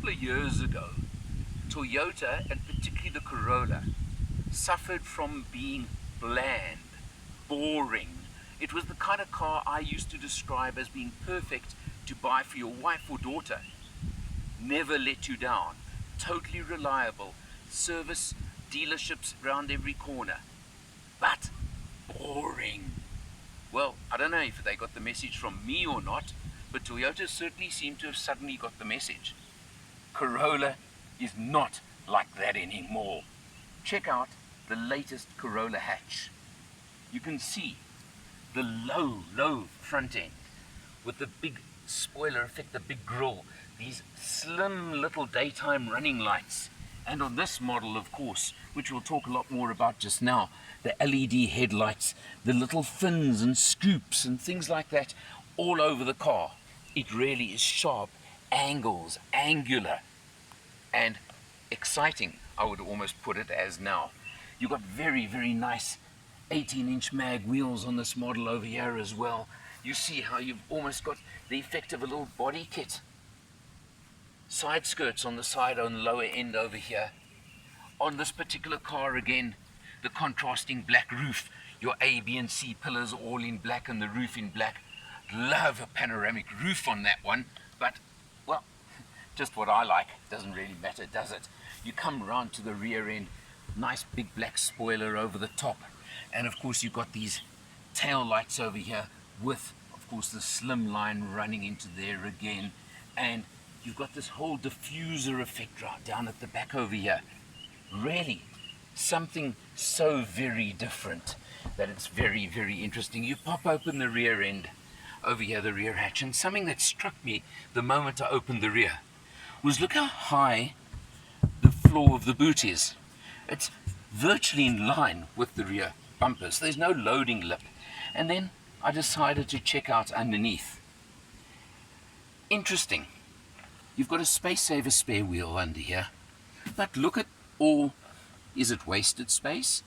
of years ago, Toyota, and particularly the Corolla, suffered from being bland, boring. It was the kind of car I used to describe as being perfect to buy for your wife or daughter. Never let you down, totally reliable, service dealerships around every corner, but boring. Well, I don't know if they got the message from me or not, but Toyota certainly seemed to have suddenly got the message. Corolla is not like that anymore. Check out the latest Corolla Hatch. You can see the low front end with the big spoiler effect, the big grille, these slim little daytime running lights. And on this model, of course, which we'll talk a lot more about just now, the LED headlights, the little fins and scoops and things like that all over the car. It really is sharp, angles, angular, and exciting, I would almost put it as now. You've got very nice 18-inch mag wheels on this model over here as well. You see how you've almost got the effect of a little body kit. Side skirts on the side on the lower end over here. On this particular car again, the contrasting black roof. Your A, B and C pillars all in black and the roof in black. Love a panoramic roof on that one, but, well, just what I like. Doesn't really matter, does it? You come around to the rear end, nice big black spoiler over the top. And of course you've got these tail lights over here with, of course, the slim line running into there again. And you've got this whole diffuser effect right down at the back over here. Really, something so very different that it's very interesting. You pop open the rear end over here, the rear hatch, and something that struck me the moment I opened the rear was look how high the floor of the boot is. It's virtually in line with the rear bumpers. There's no loading lip. And then I decided to check out underneath. Interesting. You've got a space saver spare wheel under here, but look at all, is it wasted space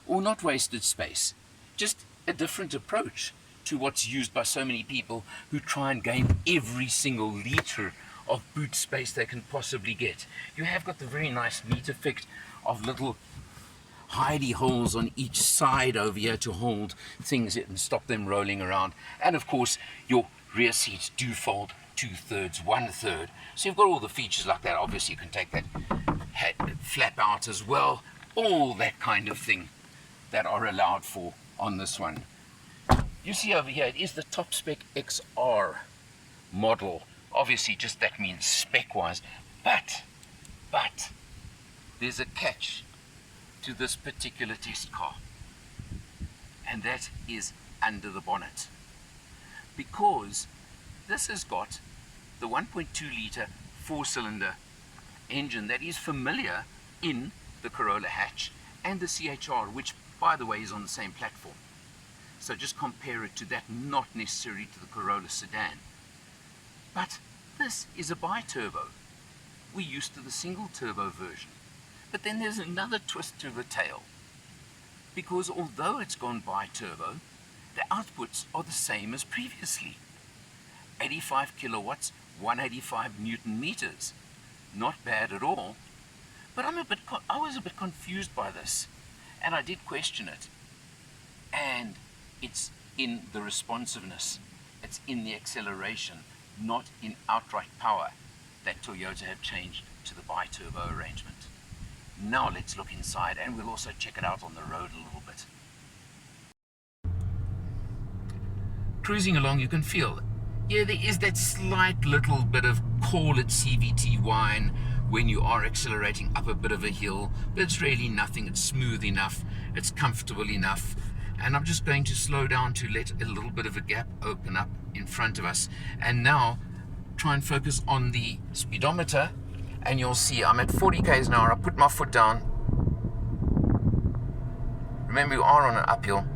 or not wasted space? Just a different approach to what's used by so many people who try and gain every single litre of boot space they can possibly get. You have got the very nice neat effect of little hidey holes on each side over here to hold things and stop them rolling around. And of course your rear seats do fold 2/3, 1/3. So you've got all the features like that. Obviously you can take that head flap out as well. All that kind of thing that are allowed for on this one. You see over here, it is the top spec XR model. Obviously just that means spec wise, but there's a catch to this particular test car, and that is under the bonnet, because this has got the 1.2 litre 4-cylinder engine that is familiar in the Corolla Hatch and the CHR, which by the way is on the same platform. So just compare it to that, not necessarily to the Corolla sedan. But this is a bi-turbo. We're used to the single turbo version. But then there's another twist to the tail, because although it's gone bi-turbo, the outputs are the same as previously. 85 kilowatts, 185 Newton meters. Not bad at all. But I was a bit confused by this, and I did question it. And it's in the responsiveness, it's in the acceleration, not in outright power, that Toyota have changed to the bi-turbo arrangement. Now let's look inside, and we'll also check it out on the road a little bit. Cruising along, you can feel, yeah, there is that slight little bit of, call it CVT whine when you are accelerating up a bit of a hill, but it's really nothing. It's smooth enough, it's comfortable enough. And I'm just going to slow down to let a little bit of a gap open up in front of us. And now try and focus on the speedometer, and you'll see I'm at 40 k's an hour. I put my foot down. Remember, you are on an uphill,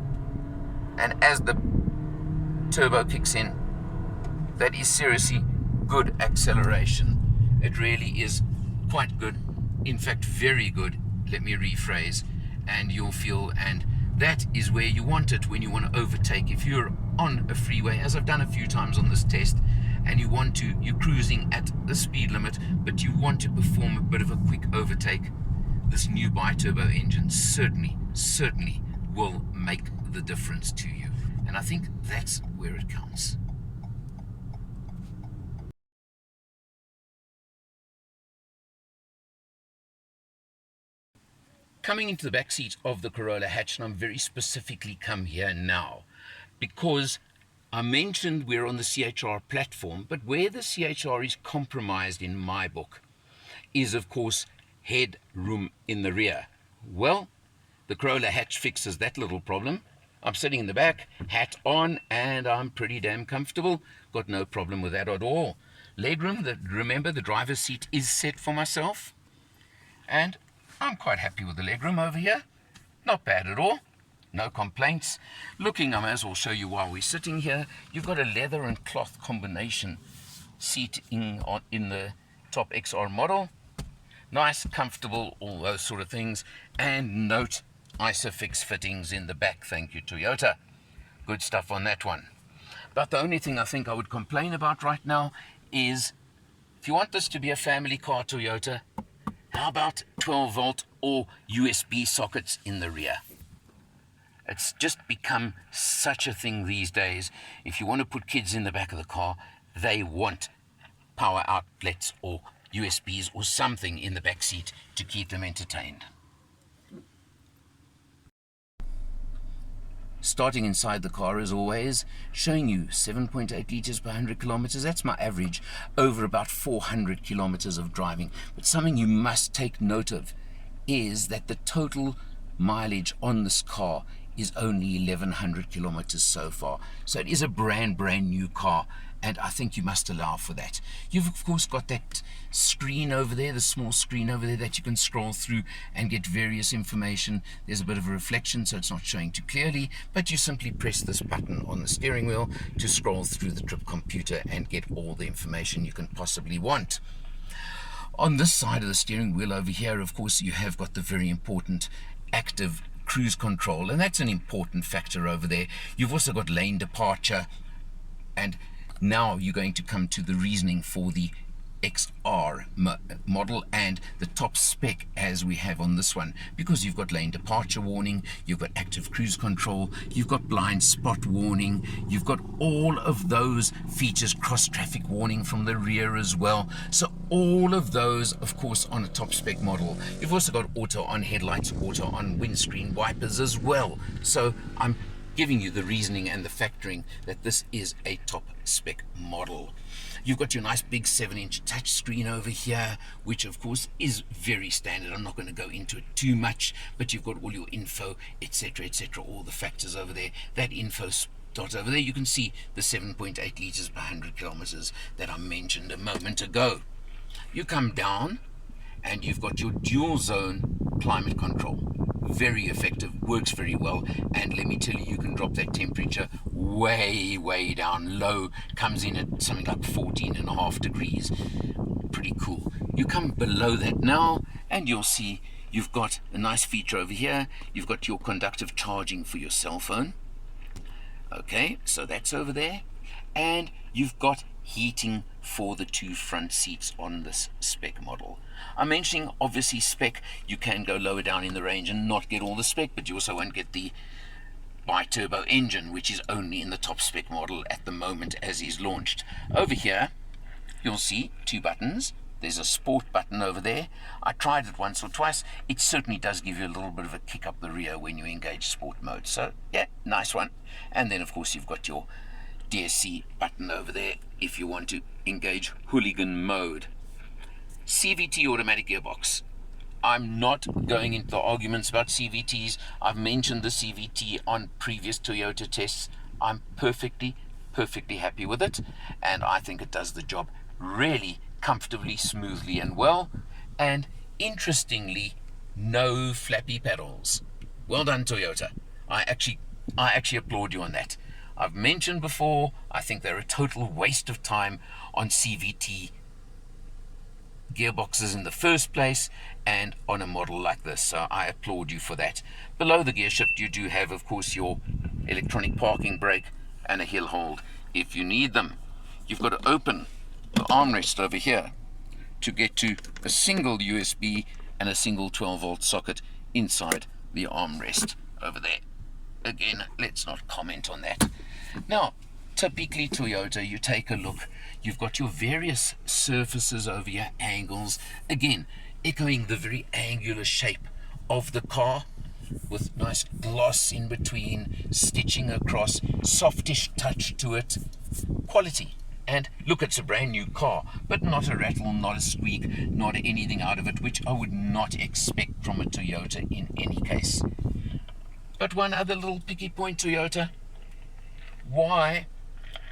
and as the turbo kicks in, that is seriously good acceleration. It really is quite good, in fact very good, let me rephrase, and you'll feel, and that is where you want it when you want to overtake. If you're on a freeway, as I've done a few times on this test, and you're cruising at the speed limit, but you want to perform a bit of a quick overtake, this new bi-turbo engine certainly will make the difference to you. And I think that's where it counts. Coming into the back seat of the Corolla Hatch, and I'm very specifically come here now because I mentioned we're on the CHR platform, but where the CHR is compromised in my book is, of course, headroom in the rear. Well, the Corolla Hatch fixes that little problem. I'm sitting in the back, hat on, and I'm pretty damn comfortable. Got no problem with that at all. Legroom, remember the driver's seat is set for myself, and I'm quite happy with the legroom over here. Not bad at all. No complaints. Looking, I may as well show you while we're sitting here. You've got a leather and cloth combination seat in the top XR model. Nice, comfortable, all those sort of things. And note, Isofix fittings in the back. Thank you, Toyota. Good stuff on that one. But the only thing I think I would complain about right now is, if you want this to be a family car, Toyota, how about 12 volt or USB sockets in the rear? It's just become such a thing these days. If you want to put kids in the back of the car, they want power outlets or USBs or something in the back seat to keep them entertained. Starting inside the car as always, showing you 7.8 liters per 100 kilometers. That's my average over about 400 kilometers of driving. But something you must take note of is that the total mileage on this car is only 1100 kilometers so far. So it is a brand new car, and I think you must allow for that. You've of course got that screen over there, the small screen over there that you can scroll through and get various information. There's a bit of a reflection, so it's not showing too clearly, but you simply press this button on the steering wheel to scroll through the trip computer and get all the information you can possibly want. On this side of the steering wheel over here, of course, you have got the very important active cruise control, and that's an important factor over there. You've also got lane departure, and now you're going to come to the reasoning for the XR model and the top spec as we have on this one, because you've got lane departure warning, you've got active cruise control, you've got blind spot warning, you've got all of those features, cross traffic warning from the rear as well. So all of those, of course, on a top spec model. You've also got auto on headlights, auto on windscreen wipers as well. So I'm giving you the reasoning and the factoring that this is a top spec model. You've got your nice big 7-inch touch screen over here, which of course is very standard. I'm not going to go into it too much, but you've got all your info, etc., all the factors over there. That info dot over there, you can see the 7.8 liters per 100 kilometers that I mentioned a moment ago. You come down and you've got your dual zone climate control. Very effective, works very well, and let me tell you, you can drop that temperature way down low. Comes in at something like 14.5 degrees. Pretty cool. You come below that now and you'll see you've got a nice feature over here. You've got your conductive charging for your cell phone. Okay, so that's over there, and you've got heating for the two front seats on this spec model. I'm mentioning obviously spec. You can go lower down in the range and not get all the spec, but you also won't get the bi-turbo engine, which is only in the top spec model at the moment as is launched. Over here you'll see two buttons. There's a sport button over there. I tried it once or twice. It certainly does give you a little bit of a kick up the rear when you engage sport mode. So yeah, nice one. And then of course you've got your DSC button over there if you want to engage hooligan mode. CVT automatic gearbox. I'm not going into the arguments about CVTs. I've mentioned the CVT on previous Toyota tests. I'm perfectly happy with it, and I think it does the job really comfortably, smoothly and well. And interestingly, no flappy pedals. Well done, Toyota. I actually applaud you on that. I've mentioned before, I think they're a total waste of time on CVT gearboxes in the first place, and on a model like this, so I applaud you for that. Below the gear shift you do have of course your electronic parking brake and a hill hold if you need them. you've got to open the armrest over here to get to a single USB and a single 12-volt socket inside the armrest over there. Again, let's not comment on that. Now, typically Toyota, you take a look, you've got your various surfaces over here, angles, again, echoing the very angular shape of the car, with nice gloss in between, stitching across, softish touch to it, quality. And look, it's a brand new car, but not a rattle, not a squeak, not anything out of it, which I would not expect from a Toyota in any case. But one other little picky point, Toyota. Why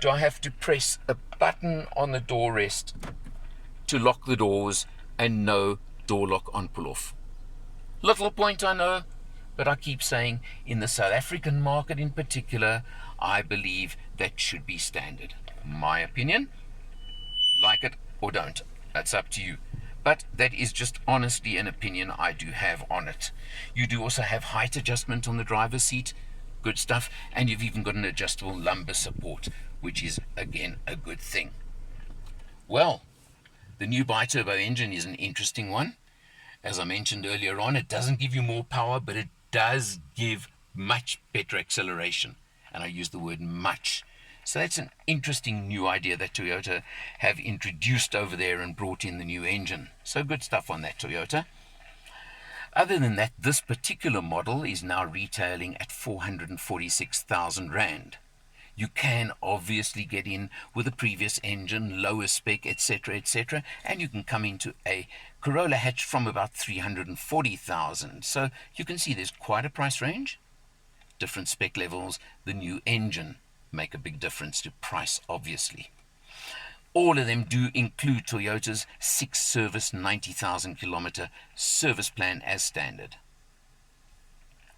do I have to press a button on the door rest to lock the doors and no door lock on pull off? Little point, I know, but I keep saying in the South African market in particular, I believe that should be standard. My opinion, like it or don't, that's up to you. But that is just honestly an opinion I do have on it. You do also have height adjustment on the driver's seat, good stuff, and you've even got an adjustable lumbar support, which is again a good thing. Well, the new bi-turbo engine is an interesting one. As I mentioned earlier on, it doesn't give you more power, but it does give much better acceleration. And I use the word much. So that's an interesting new idea that Toyota have introduced over there and brought in the new engine. So good stuff on that, Toyota. Other than that, this particular model is now retailing at 446,000 Rand. You can obviously get in with a previous engine, lower spec, etc., and you can come into a Corolla Hatch from about 340,000. So you can see there's quite a price range. Different spec levels, the new engine make a big difference to price, obviously. All of them do include Toyota's 6-service 90,000 kilometer service plan as standard.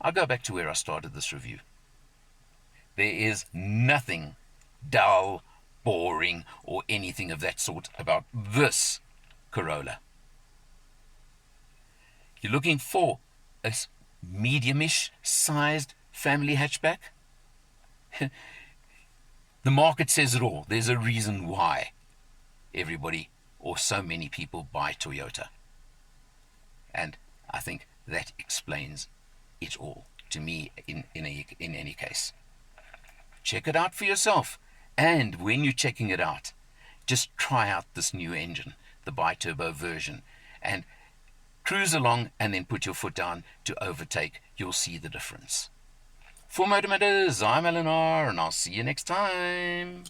I'll go back to where I started this review. There is nothing dull, boring, or anything of that sort about this Corolla. You're looking for a medium-ish sized family hatchback? The market says it all. There's a reason why everybody or so many people buy Toyota. And I think that explains it all to me in any case. Check it out for yourself. And when you're checking it out, just try out this new engine, the bi-turbo version, and cruise along and then put your foot down to overtake. You'll see the difference. For Motomatters, I'm Eleanor, and I'll see you next time.